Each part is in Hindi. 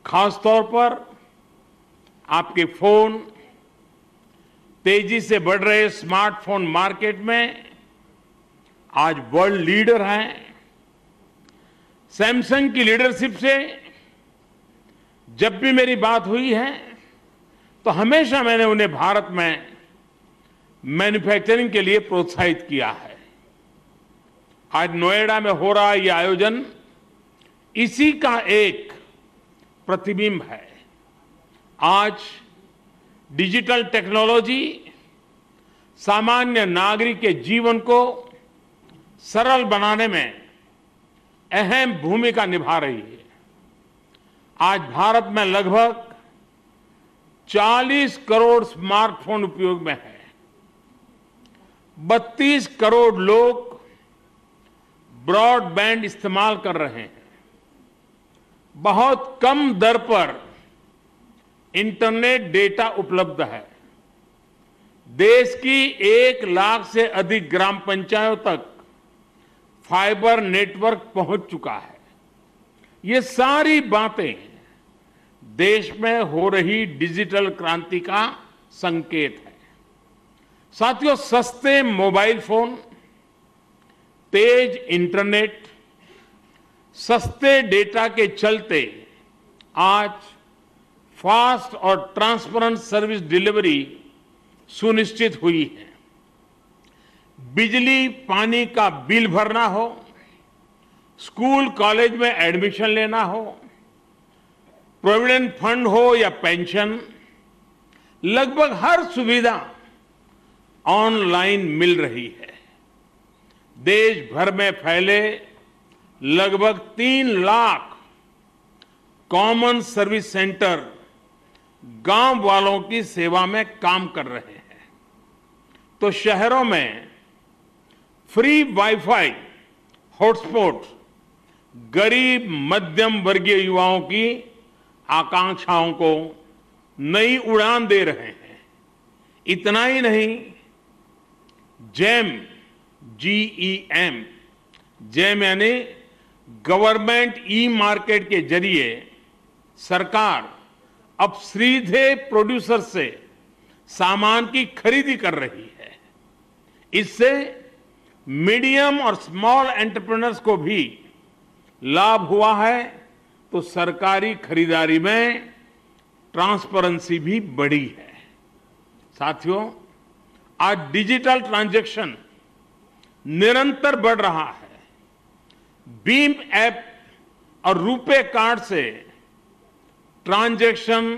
खासतौर पर आपके फोन, तेजी से बढ़ रहे स्मार्टफोन मार्केट में आज वर्ल्ड लीडर हैं। सैमसंग की लीडरशिप से जब भी मेरी बात हुई है तो हमेशा मैंने उन्हें भारत में मैन्युफैक्चरिंग के लिए प्रोत्साहित किया है। आज नोएडा में हो रहा यह आयोजन इसी का एक प्रतिबिंब है। आज डिजिटल टेक्नोलॉजी सामान्य नागरिक के जीवन को सरल बनाने में अहम भूमिका निभा रही है। आज भारत में लगभग 40 करोड़ स्मार्टफोन उपयोग में है। 32 करोड़ लोग ब्रॉडबैंड इस्तेमाल कर रहे हैं। बहुत कम दर पर इंटरनेट डेटा उपलब्ध है। देश की 1 लाख से अधिक ग्राम पंचायतों तक फाइबर नेटवर्क पहुंच चुका है। ये सारी बातें देश में हो रही डिजिटल क्रांति का संकेत है। साथियों, सस्ते मोबाइल फोन, तेज इंटरनेट, सस्ते डेटा के चलते आज फास्ट और ट्रांसपेरेंट सर्विस डिलीवरी सुनिश्चित हुई है। बिजली पानी का बिल भरना हो, स्कूल कॉलेज में एडमिशन लेना हो, प्रोविडेंट फंड हो या पेंशन, लगभग हर सुविधा ऑनलाइन मिल रही है। देश भर में फैले लगभग 3 लाख कॉमन सर्विस सेंटर गांव वालों की सेवा में काम कर रहे हैं। तो शहरों में फ्री वाईफाई हॉटस्पॉट गरीब मध्यम वर्गीय युवाओं की आकांक्षाओं को नई उड़ान दे रहे हैं। इतना ही नहीं, GEM यानी गवर्नमेंट ई मार्केट के जरिए सरकार अब सीधे प्रोड्यूसर से सामान की खरीदी कर रही है। इससे मीडियम और स्मॉल एंटरप्रेन्योर्स को भी लाभ हुआ है, तो सरकारी खरीदारी में ट्रांसपेरेंसी भी बढ़ी है। साथियों, आज डिजिटल ट्रांजैक्शन निरंतर बढ़ रहा है। भीम ऐप और रुपे कार्ड से ट्रांजैक्शन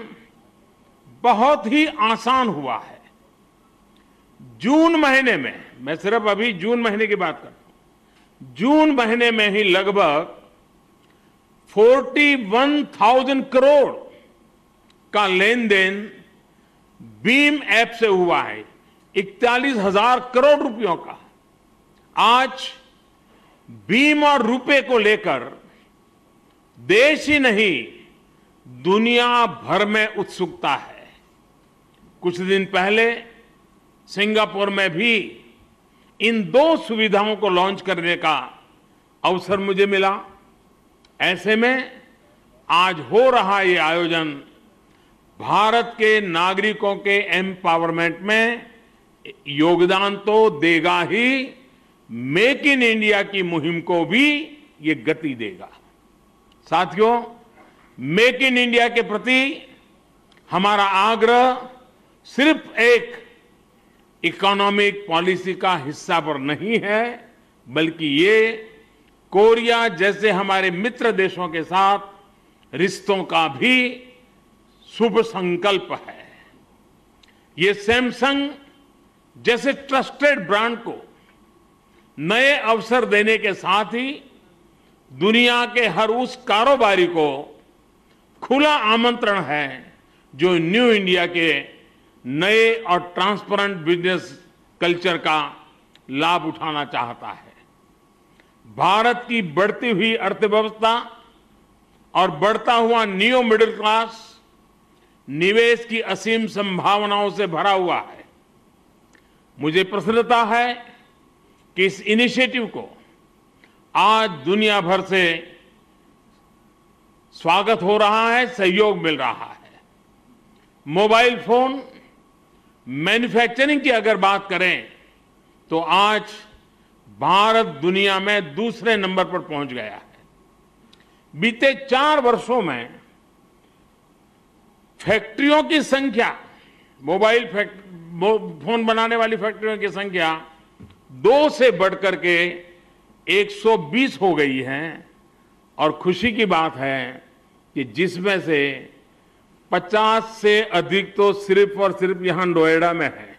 बहुत ही आसान हुआ है। जून महीने में, मैं सिर्फ अभी जून महीने की बात कर रहा हूं, जून महीने में ही लगभग 41,000 करोड़ का लेन देन भीम ऐप से हुआ है। 41,000 करोड़ रुपयों का। आज भीम और रुपे को लेकर देश ही नहीं, दुनिया भर में उत्सुकता है। कुछ दिन पहले सिंगापुर में भी इन 2 सुविधाओं को लॉन्च करने का अवसर मुझे मिला। ऐसे में आज हो रहा ये आयोजन भारत के नागरिकों के एम्पावरमेंट में योगदान तो देगा ही, मेक इन इंडिया की मुहिम को भी ये गति देगा। साथियों, मेक इन इंडिया के प्रति हमारा आग्रह सिर्फ एक इकोनॉमिक पॉलिसी का हिस्सा पर नहीं है, बल्कि ये कोरिया जैसे हमारे मित्र देशों के साथ रिश्तों का भी शुभ संकल्प है। ये सैमसंग जैसे ट्रस्टेड ब्रांड को नए अवसर देने के साथ ही दुनिया के हर उस कारोबारी को खुला आमंत्रण है जो न्यू इंडिया के नए और ट्रांसपेरेंट बिजनेस कल्चर का लाभ उठाना चाहता है। भारत की बढ़ती हुई अर्थव्यवस्था और बढ़ता हुआ न्यू मिडिल क्लास निवेश की असीम संभावनाओं से भरा हुआ है। मुझे प्रसन्नता है कि इस इनिशिएटिव को आज दुनिया भर से स्वागत हो रहा है, सहयोग मिल रहा है। मोबाइल फोन मैन्युफैक्चरिंग की अगर बात करें तो आज भारत दुनिया में दूसरे नंबर पर पहुंच गया है। बीते 4 वर्षों में फैक्ट्रियों की संख्या, मोबाइल फोन बनाने वाली फैक्ट्रियों की संख्या 2 से बढ़कर के 120 हो गई है। और खुशी की बात है कि जिसमें से 50 से अधिक तो सिर्फ और सिर्फ यहां नोएडा में है।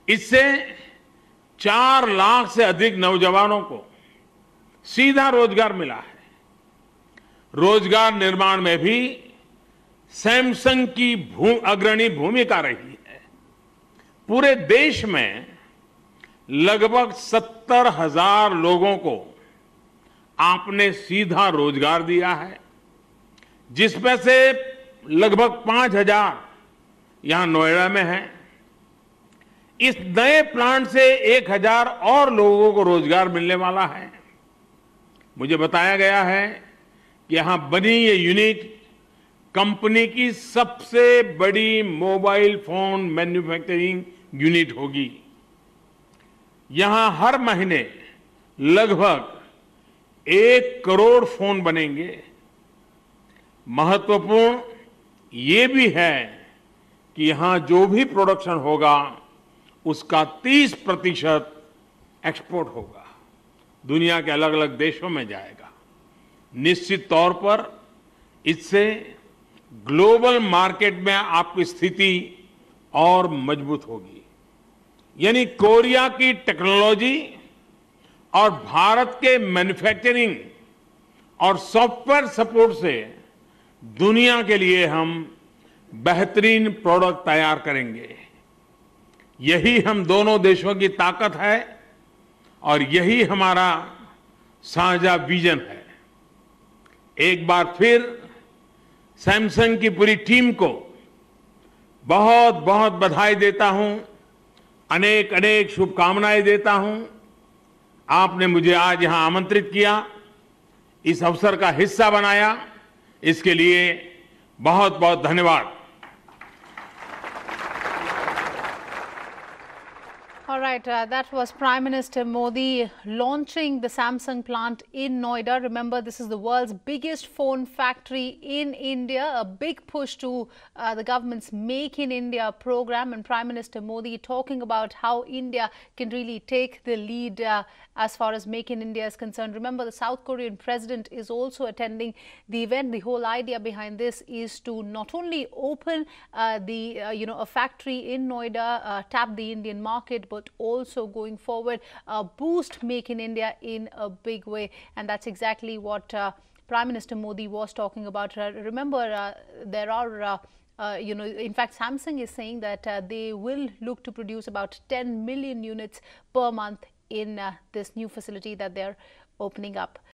इससे 4 लाख से अधिक नौजवानों को सीधा रोजगार मिला है। रोजगार निर्माण में भी सैमसंग की अग्रणी भूमिका रही है। पूरे देश में लगभग 70,000 लोगों को आपने सीधा रोजगार दिया है, जिसमें से लगभग 5,000 यहां नोएडा में है। इस नए प्लांट से 1,000 और लोगों को रोजगार मिलने वाला है। मुझे बताया गया है कि यहां बनी ये यूनिट कंपनी की सबसे बड़ी मोबाइल फोन मैन्युफैक्चरिंग यूनिट होगी। यहां हर महीने लगभग 1 करोड़ फोन बनेंगे। महत्वपूर्ण ये भी है कि यहां जो भी प्रोडक्शन होगा उसका 30% एक्सपोर्ट होगा, दुनिया के अलग अलग देशों में जाएगा। निश्चित तौर पर इससे ग्लोबल मार्केट में आपकी स्थिति और मजबूत होगी। यानी कोरिया की टेक्नोलॉजी और भारत के मैन्युफैक्चरिंग और सॉफ्टवेयर सपोर्ट से दुनिया के लिए हम बेहतरीन प्रोडक्ट तैयार करेंगे। यही हम दोनों देशों की ताकत है और यही हमारा साझा विजन है। एक बार फिर सैमसंग की पूरी टीम को बहुत बहुत बधाई देता हूं, अनेक अनेक शुभकामनाएं देता हूं। आपने मुझे आज यहां आमंत्रित किया, इस अवसर का हिस्सा बनाया, इसके लिए बहुत बहुत धन्यवाद। All right, that was Prime Minister Modi launching the Samsung plant in Noida. Remember, this is the world's biggest phone factory in India, a big push to the government's Make in India program, and Prime Minister Modi talking about how India can really take the lead as far as Make in India is concerned. Remember, the South Korean president is also attending the event. The whole idea behind this is to not only open a factory in Noida, tap the Indian market, but also going forward boost Make in India in a big way. And that's exactly what Prime Minister Modi was talking about. Remember, there are in fact, Samsung is saying that they will look to produce about 10 million units per month in this new facility that they're opening up.